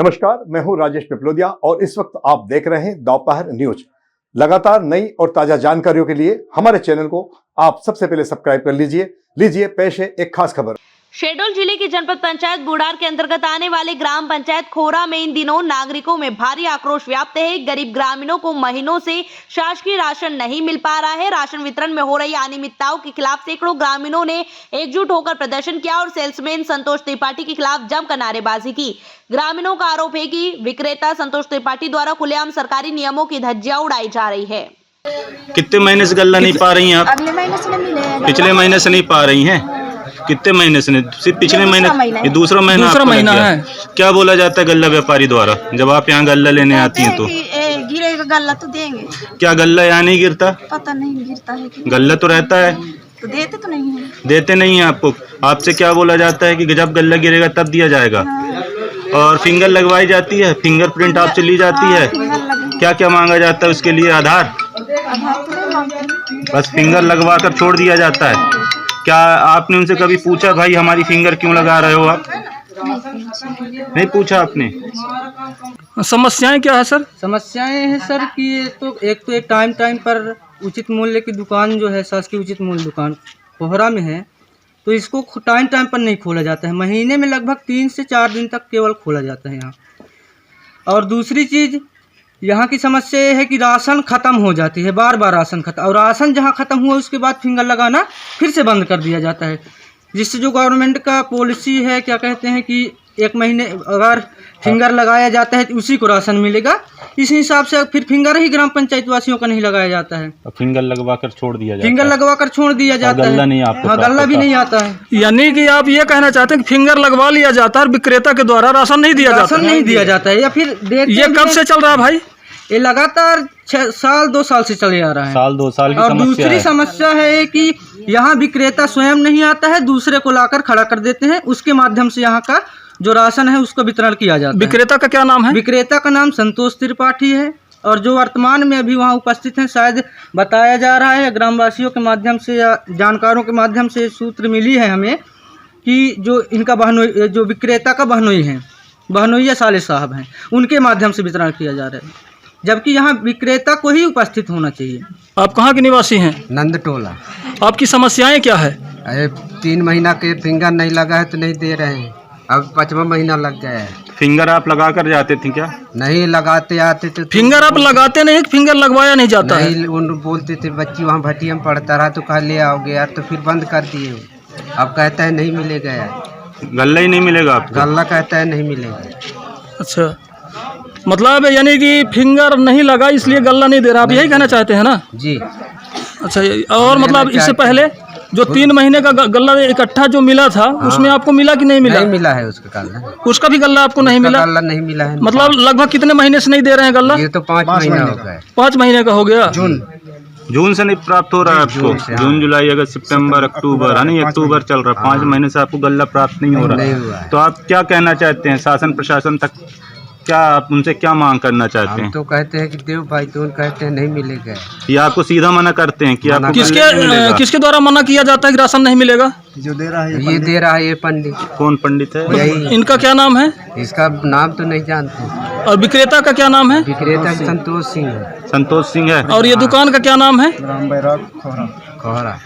नमस्कार, मैं हूं राजेश पिपलोदिया और इस वक्त आप देख रहे हैं दोपहर न्यूज। लगातार नई और ताजा जानकारियों के लिए हमारे चैनल को आप सबसे पहले सब्सक्राइब कर लीजिए पेश है एक खास खबर। शहडोल जिले की जनपद पंचायत बूढ़ार के अंतर्गत आने वाले ग्राम पंचायत खोरा में इन दिनों नागरिकों में भारी आक्रोश व्याप्त है। गरीब ग्रामीणों को महीनों से शासकीय राशन नहीं मिल पा रहा है। राशन वितरण में हो रही अनियमितताओं के खिलाफ सैकड़ों ग्रामीणों ने एकजुट होकर प्रदर्शन किया और सेल्समैन संतोष त्रिपाठी के खिलाफ जमकर नारेबाजी की। ग्रामीणों का आरोप है कि विक्रेता संतोष त्रिपाठी द्वारा खुलेआम सरकारी नियमों की धज्जियां उड़ाई जा रही है। कितने महीने से गल्ला नहीं पा रही हैं आप? अगले महीने से नहीं मिलेगा। पिछले महीने से नहीं पा रही हैं? कितने महीने से नहीं? सिर्फ पिछले महीने? ये दूसरा महीना है। क्या बोला जाता है गल्ला व्यापारी द्वारा जब आप यहाँ गल्ला लेने आती हैं? तो गिरेगा गल्ला तो देंगे। क्या गल्ला यहाँ नहीं गिरता? पता नहीं गिरता है कि गल्ला तो रहता है। तो देते तो नहीं है। देते नहीं है आपको। आपसे क्या बोला जाता है कि जब गल्ला गिरेगा तब दिया जाएगा। और फिंगर लगवाई जाती है, फिंगरप्रिंट आपसे ली जाती है। क्या क्या मांगा जाता है उसके लिए? आधार? बस फिंगर लगवा कर छोड़ दिया जाता है। क्या आपने उनसे कभी पूछा भाई हमारी फिंगर क्यों लगा रहे हो आप? नहीं पूछा आपने? समस्याएं क्या है सर? समस्याएं हैं सर कि एक टाइम पर उचित मूल्य की दुकान जो है शासकीय उचित मूल्य दुकान कोहरा में है, तो इसको टाइम पर नहीं खोला जाता है। महीने में लगभग 3 से 4 दिन तक केवल खोला जाता है यहाँ। और दूसरी चीज़ यहाँ की समस्या ये है कि राशन ख़त्म हो जाती है, बार बार राशन ख़त्म, और राशन जहाँ ख़त्म हुआ उसके बाद फिंगर लगाना फिर से बंद कर दिया जाता है। जिससे जो गवर्नमेंट का पॉलिसी है, क्या कहते हैं कि 1 महीने अगर फिंगर लगाया जाता है तो उसी को राशन मिलेगा, इस हिसाब से फिर फिंगर ही ग्राम पंचायत वासियों का नहीं लगाया जाता है। फिंगर लगवा कर छोड़ दिया जाता है। फिंगर लगवा कर छोड़ दिया जाता है। गल्ला नहीं आपको? हाँ, गल्ला भी नहीं आता है। यानी कि आप ये कहना चाहते हैं कि फिंगर लगवा लिया जाता है और विक्रेता के द्वारा राशन नहीं दिया जाता? राशन नहीं दिया जाता है। या फिर ये कब से चल रहा है भाई? ये लगातार 2 साल से चले आ रहा है। 2 साल की और समस्या दूसरी है। समस्या है कि यहाँ विक्रेता स्वयं नहीं आता है, दूसरे को लाकर खड़ा कर देते हैं, उसके माध्यम से यहाँ का जो राशन है उसको वितरण किया जाता है। विक्रेता का क्या नाम है? विक्रेता का नाम संतोष त्रिपाठी है और जो वर्तमान में अभी वहाँ उपस्थित हैं, शायद बताया जा रहा है ग्रामवासियों के माध्यम से या जानकारों के माध्यम से सूत्र मिली है हमें कि जो इनका बहनोई, जो विक्रेता का बहनोई है, बहनोई साले साहब हैं, उनके माध्यम से वितरण किया जा रहा है, जबकि यहाँ विक्रेता को ही उपस्थित होना चाहिए। आप कहाँ के निवासी हैं? नंदटोला। आपकी समस्याएं क्या है? अरे 3 महीना के फिंगर नहीं लगा है तो नहीं दे रहे हैं। अब 5वां महीना लग गया है। फिंगर आप लगा कर जाते थे क्या? नहीं लगाते आते तो फिंगर आप लगाते नहीं? फिंगर लगवाया नहीं जाता है? नहीं, उन बोलते थे बच्ची वहाँ भटिया में पढ़ता रहा तो कहा ले आओगे यार, तो फिर बंद कर दिए। अब कहता है नहीं मिलेगा यार। गल्ला ही नहीं मिलेगा आपको? गल्ला कहता है नहीं मिलेगा। अच्छा, मतलब यानी कि फिंगर नहीं लगा इसलिए गल्ला नहीं दे रहा, आप यही कहना चाहते हैं ना? जी। अच्छा, और मतलब इससे पहले जो 3 महीने का गल्ला इकट्ठा जो मिला था, उसमें आपको मिला कि नहीं मिला? नहीं मिला है उसका गल्ला। उसका भी गल्ला आपको नहीं मिला? गल्ला नहीं मिला है। मतलब लगभग कितने महीने से नहीं दे रहे हैं गल्ला? ये तो 5 महीना हो गया। 5 महीने का हो गया। जून से नहीं प्राप्त हो रहा है आपको? जून, जुलाई, अगस्त, सितंबर, अक्टूबर, है नहीं? अक्टूबर चल रहा है। 5 महीने से आपको गल्ला प्राप्त नहीं हो रहा है। तो आप क्या कहना चाहते हैं शासन प्रशासन तक? क्या आप उनसे क्या मांग करना चाहते हैं? हम तो कहते हैं कि देव भाई, तो कहते हैं नहीं मिलेगा। ये आपको सीधा मना करते हैं कि आपको किसके द्वारा मना किया जाता है कि राशन नहीं मिलेगा? जो दे रहा है ये दे रहा है ये पंडित। कौन पंडित है? यही। इनका क्या नाम है? इसका नाम तो नहीं जानते। और विक्रेता का क्या नाम है? विक्रेता संतोष सिंह है। संतोष सिंह है। और ये दुकान का क्या नाम है? खोरा।